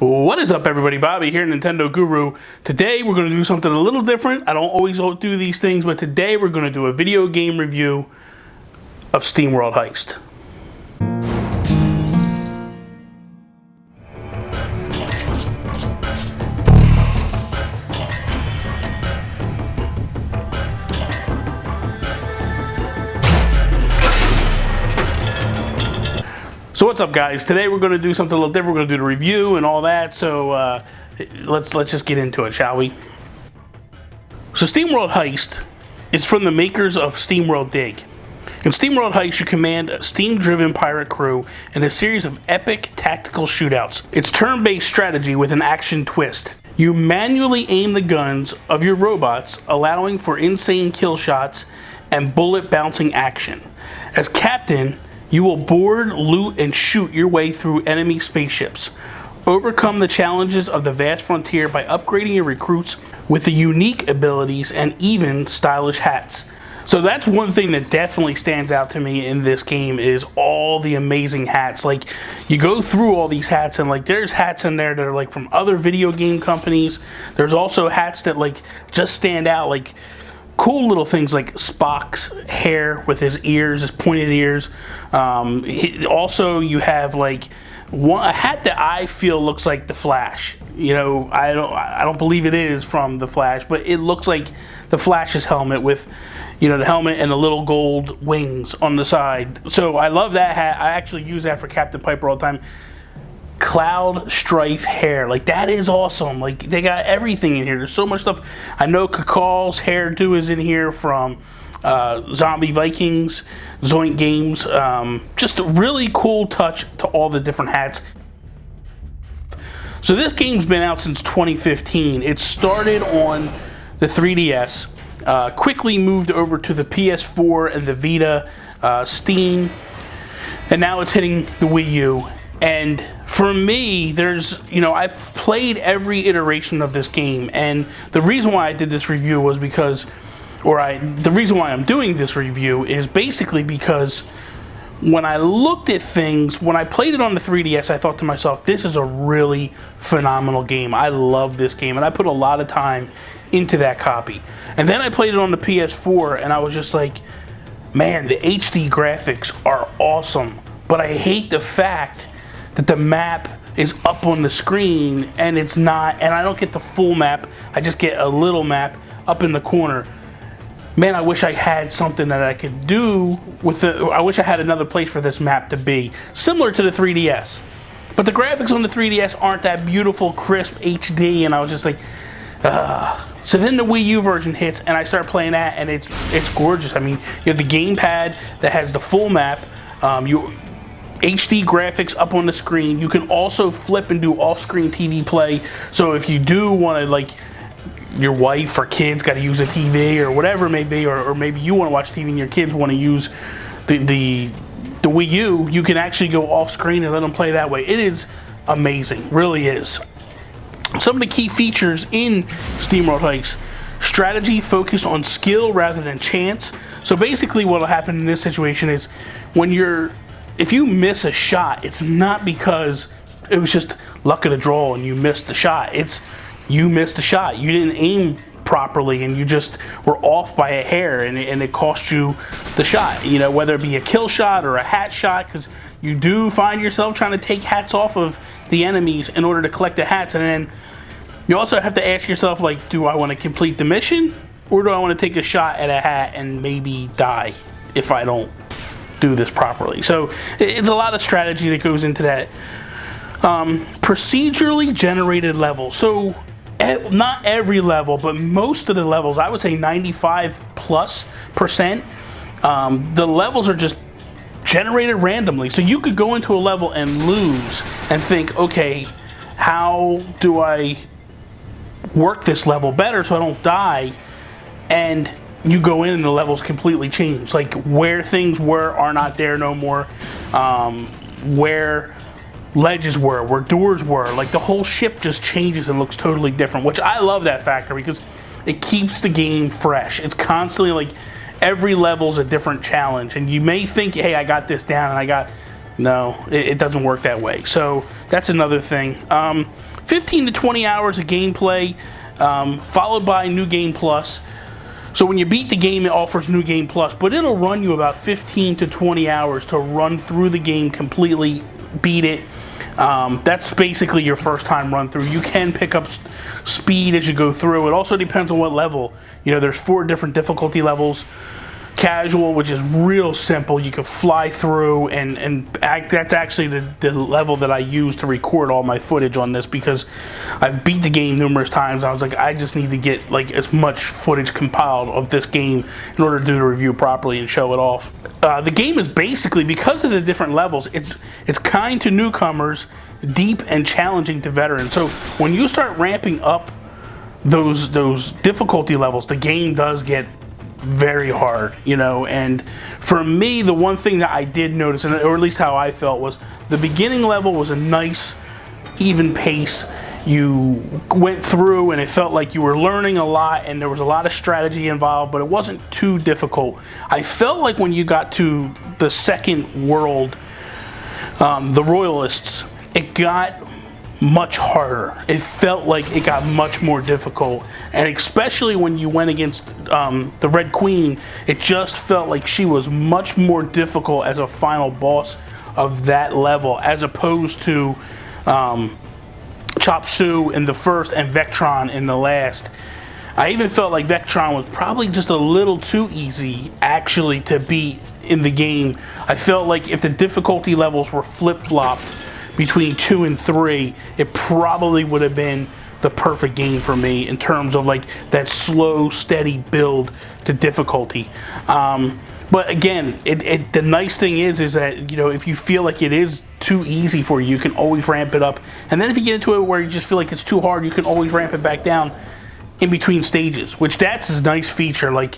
What is up, everybody? Bobby here, Nintendo Guru. Today we're going to do something a little different. I don't always do these things, but today we're going to do a video game review of Steam World Heist. So what's up, guys? Today we're going to do something a little different. We're going to do the review and all that. So let's just get into it, shall we? So Steam World Heist is from the makers of Steam World Dig. In Steam World Heist, you command a steam-driven pirate crew in a series of epic tactical shootouts. It's turn-based strategy with an action twist. You manually aim the guns of your robots, allowing for insane kill shots and bullet-bouncing action. As captain, you will board, loot, and shoot your way through enemy spaceships. Overcome the challenges of the vast frontier by upgrading your recruits with the unique abilities and even stylish hats. So that's one thing that definitely stands out to me in this game is all the amazing hats. Like, you go through all these hats and like there's hats in there that are like from other video game companies. There's also hats that like just stand out, like cool little things like Spock's hair with his ears, his pointed ears. Also, you have like a hat that I feel looks like the Flash. You know, I don't believe it is from the Flash, but it looks like the Flash's helmet with, you know, the helmet and the little gold wings on the side. So I love that hat. I actually use that for Captain Piper all the time. Cloud strife hair, like that is awesome. Like they got everything in here. There's so much stuff. I know Cakal's hairdo is in here from Zombie Vikings, Zoink Games. Just a really cool touch to all the different hats. So this game's been out since 2015. It started on the 3DS, quickly moved over to the PS4 and the Vita, Steam, and now it's hitting the Wii U. And for me, I've played every iteration of this game, and the reason why I did this review was because, the reason why I'm doing this review is basically because when I looked at things, when I played it on the 3DS, I thought to myself, this is a really phenomenal game. I love this game, and I put a lot of time into that copy. And then I played it on the PS4, and I was just like, man, the HD graphics are awesome, but I hate the fact that the map is up on the screen and it's not, and I don't get the full map. I just get a little map up in the corner. Man, I wish I had something that I could do with it. I wish I had another place for this map to be, similar to the 3DS. But the graphics on the 3DS aren't that beautiful, crisp HD, and I was just like, So then the Wii U version hits, and I start playing that, and it's gorgeous. I mean, you have the gamepad that has the full map. HD graphics up on the screen. You can also flip and do off-screen TV play. So if you do want to, like, your wife or kids got to use a TV or whatever it may be, or maybe you want to watch TV and your kids want to use the Wii U, you can actually go off-screen and let them play that way. It is amazing, really is. Some of the key features in Steam World Heist: strategy focused on skill rather than chance. So basically what will happen in this situation is if you miss a shot, it's not because it was just luck of the draw and you missed the shot. It's you missed a shot. You didn't aim properly and you just were off by a hair, and it cost you the shot. You know, whether it be a kill shot or a hat shot, because you do find yourself trying to take hats off of the enemies in order to collect the hats. And then you also have to ask yourself, like, do I want to complete the mission, or do I want to take a shot at a hat and maybe die if I don't do this properly? So it's a lot of strategy that goes into that. Procedurally generated levels. So not every level, but most of the levels, I would say 95+%, the levels are just generated randomly. So you could go into a level and lose and think, okay, how do I work this level better so I don't die? And you go in and the levels completely change. Like where things were are not there no more. Where ledges were, where doors were, like the whole ship just changes and looks totally different, which I love that factor because it keeps the game fresh. It's constantly like every level's a different challenge, and you may think, hey, I got this down and I got No, it doesn't work that way. So that's another thing. 15 to 20 hours of gameplay, followed by New Game Plus. So when you beat the game, it offers New Game Plus, but it'll run you about 15 to 20 hours to run through the game completely, beat it. That's basically your first time run through. You can pick up speed as you go through. It also depends on what level. You know, there's 4 different difficulty levels. Casual, which is real simple, you can fly through, and that's actually the level that I use to record all my footage on this, because I've beat the game numerous times. I was like, I just need to get like as much footage compiled of this game in order to do the review properly and show it off. The game is basically, because of the different levels, it's kind to newcomers, deep and challenging to veterans. So when you start ramping up those difficulty levels, the game does get very hard, you know. And for me, the one thing that I did notice, or at least how I felt, was the beginning level was a nice even pace. You went through and it felt like you were learning a lot, and there was a lot of strategy involved, but it wasn't too difficult. I felt like when you got to the second world, the Royalists, it got much harder. It felt like it got much more difficult, and especially when you went against the Red Queen, it just felt like she was much more difficult as a final boss of that level, as opposed to Chop Suey in the first and Vectron in the last. I even felt like Vectron was probably just a little too easy actually to beat in the game. I felt like if the difficulty levels were flip-flopped between 2 and 3, it probably would have been the perfect game for me in terms of like that slow, steady build to difficulty. But again, the nice thing is that, you know, if you feel like it is too easy for you, you can always ramp it up. And then if you get into it where you just feel like it's too hard, you can always ramp it back down in between stages, which that's a nice feature. Like,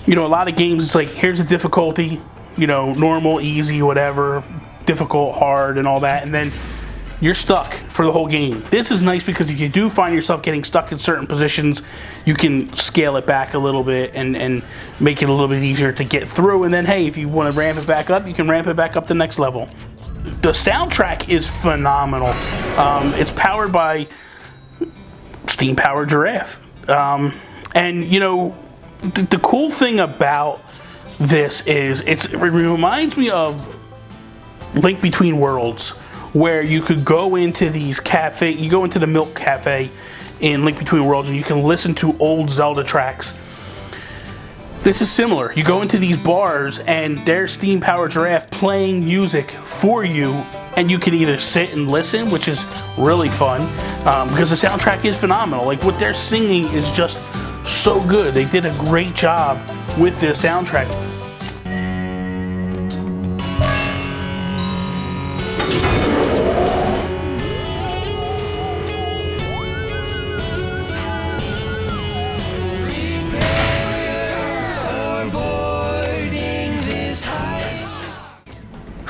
you know, a lot of games, it's like, here's the difficulty, you know, normal, easy, whatever, difficult, hard, and all that, and then you're stuck for the whole game. This is nice because if you do find yourself getting stuck in certain positions, you can scale it back a little bit and make it a little bit easier to get through. And then, hey, if you want to ramp it back up, you can ramp it back up the next level. The soundtrack is phenomenal. It's powered by steam-powered Giraffe. And, you know, the cool thing about this is it reminds me of Link Between Worlds, where you could go into these you go into the Milk Cafe in Link Between Worlds and you can listen to old Zelda tracks. This is similar. You go into these bars and there's Steam Powered Giraffe playing music for you, and you can either sit and listen, which is really fun, because the soundtrack is phenomenal. Like, what they're singing is just so good. They did a great job with this soundtrack.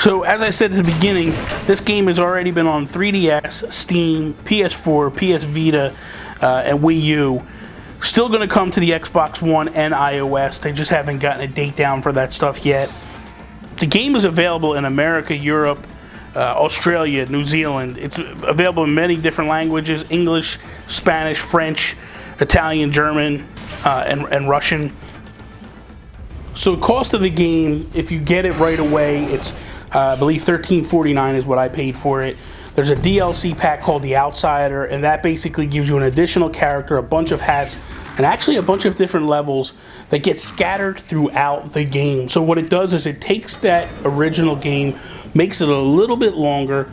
So as I said at the beginning, this game has already been on 3DS, Steam, PS4, PS Vita, and Wii U. Still going to come to the Xbox One and iOS. They just haven't gotten a date down for that stuff yet. The game is available in America, Europe, Australia, New Zealand. It's available in many different languages: English, Spanish, French, Italian, German, and Russian. So the cost of the game, if you get it right away, it's I believe $13.49 is what I paid for it. There's a DLC pack called The Outsider, and that basically gives you an additional character, a bunch of hats, and actually a bunch of different levels that get scattered throughout the game. So what it does is it takes that original game, makes it a little bit longer,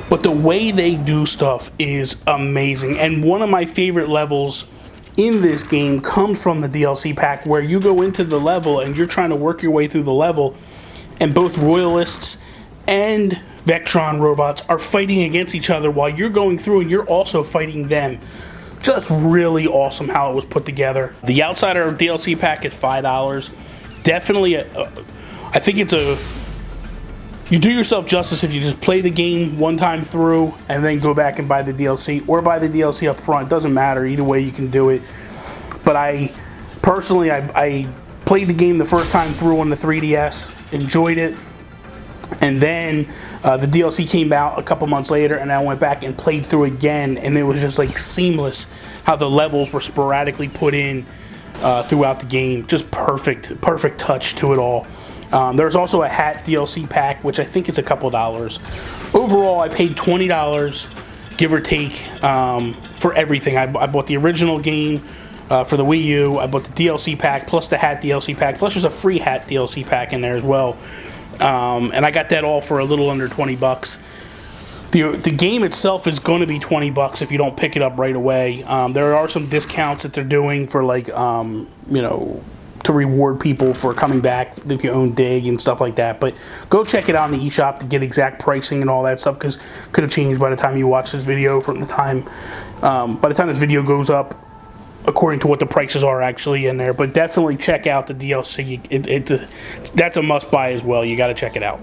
but the way they do stuff is amazing. And one of my favorite levels in this game comes from the DLC pack, where you go into the level and you're trying to work your way through the level, and both Royalists and Vectron robots are fighting against each other while you're going through, and you're also fighting them. Just really awesome how it was put together. The Outsider DLC pack is $5. Definitely, I think you do yourself justice if you just play the game one time through and then go back and buy the DLC, or buy the DLC up front. It doesn't matter. Either way you can do it. But I personally played the game the first time through on the 3DS, enjoyed it, And then the DLC came out a couple months later, and I went back and played through again, and it was just like seamless how the levels were sporadically put in throughout the game. Just perfect touch to it all. There's also a hat DLC pack, which I think is a couple dollars. Overall, I paid $20, give or take, for everything. I bought the original game for the Wii U. I bought the DLC pack plus the hat DLC pack, plus there's a free hat DLC pack in there as well. And I got that all for a little under 20 bucks. The game itself is going to be 20 bucks if you don't pick it up right away. There are some discounts that they're doing for, like, you know, to reward people for coming back if you own Dig and stuff like that. But go check it out in the eShop to get exact pricing and all that stuff, because it could have changed by the time you watch this video. By the time this video goes up, according to what the prices are actually in there. But definitely check out the DLC. That's a must buy as well. You got to check it out.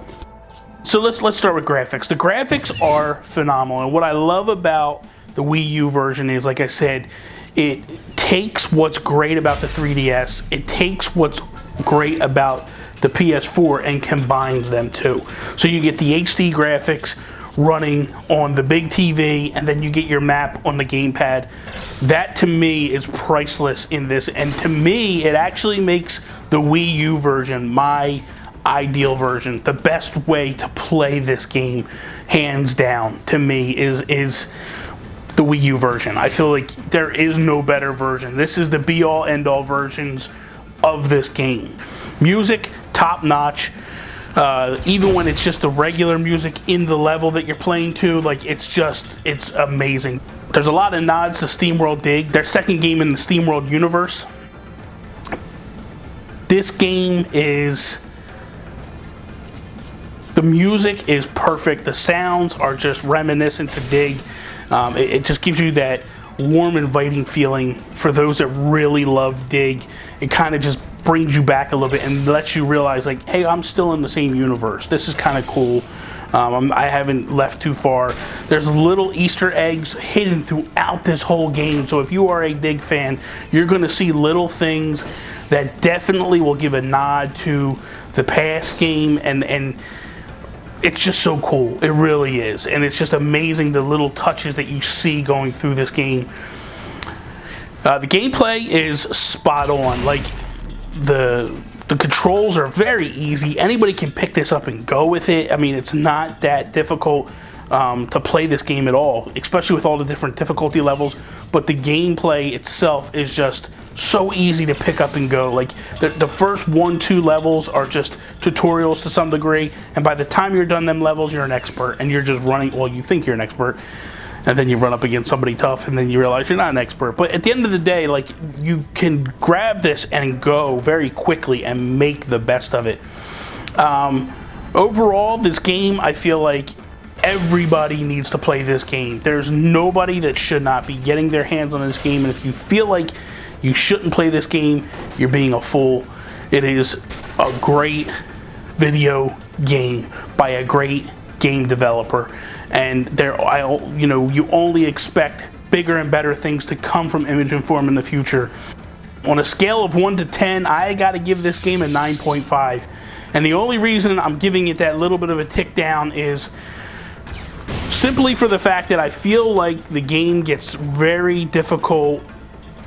So let's start with graphics. The graphics are phenomenal, and what I love about the Wii U version is, like I said, it takes what's great about the 3DS, it takes what's great about the PS4 and combines them too. So you get the HD graphics running on the big TV, and then you get your map on the gamepad. That to me is priceless in this, and to me it actually makes the Wii U version my ideal version. The best way to play this game, hands down, to me is the Wii U version. I feel like there is no better version. This is the be-all end-all versions of this game. Music, top notch. Even when it's just the regular music in the level that you're playing to, like, it's amazing. There's a lot of nods to SteamWorld Dig, their second game in the SteamWorld universe. This game is, the music is perfect. The sounds are just reminiscent to Dig. It just gives you that warm, inviting feeling for those that really love Dig. It kind of just brings you back a little bit and lets you realize, like, hey, I'm still in the same universe. This is kind of cool. I haven't left too far. There's little Easter eggs hidden throughout this whole game. So if you are a Dig fan, you're going to see little things that definitely will give a nod to the past game, and it's just so cool. It really is. And it's just amazing, the little touches that you see going through this game. The gameplay is spot on. Like, the controls are very easy. Anybody can pick this up and go with it. I mean, it's not that difficult to play this game at all, especially with all the different difficulty levels. But the gameplay itself is just so easy to pick up and go. Like, the first 1-2 levels are just tutorials to some degree, and by the time you're done them levels, you're an expert, and you're just running, well, you think you're an expert, and then you run up against somebody tough, and then you realize you're not an expert. But at the end of the day, like, you can grab this and go very quickly and make the best of it. Overall, this game, I feel like everybody needs to play this game. There's nobody that should not be getting their hands on this game, and if you feel like you shouldn't play this game, you're being a fool. It is a great video game by a great game developer, and you only expect bigger and better things to come from Image & Form in the future. On a scale of 1 to 10, I gotta give this game a 9.5, and the only reason I'm giving it that little bit of a tick down is simply for the fact that I feel like the game gets very difficult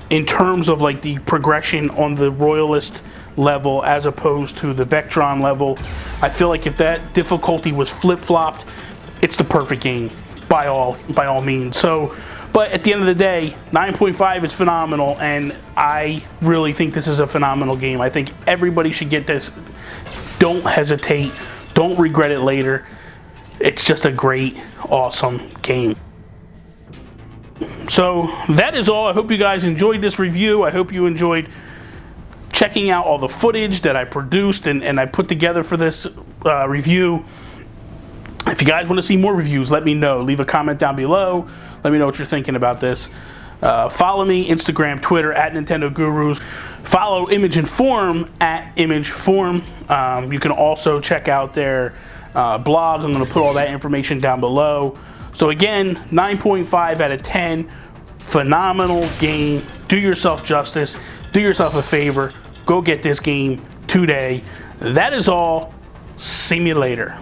in terms of, like, the progression on the Royalist level as opposed to the Vectron level. I feel like if that difficulty was flip-flopped, it's the perfect game by all means. So, but at the end of the day, 9.5 is phenomenal, and I really think this is a phenomenal game. I think everybody should get this. Don't hesitate. Don't regret it later. It's just a great, awesome game. So that is all. I hope you guys enjoyed this review. I hope you enjoyed checking out all the footage that I produced and I put together for this review. If you guys want to see more reviews, let me know. Leave a comment down below. Let me know what you're thinking about this. Follow me, Instagram, Twitter, @NintendoGurus. Follow Image & Form @ImageForm. You can also check out their blog. I'm going to put all that information down below. So again, 9.5 out of 10. Phenomenal game. Do yourself justice. Do yourself a favor. Go get this game today. That is all. See me later.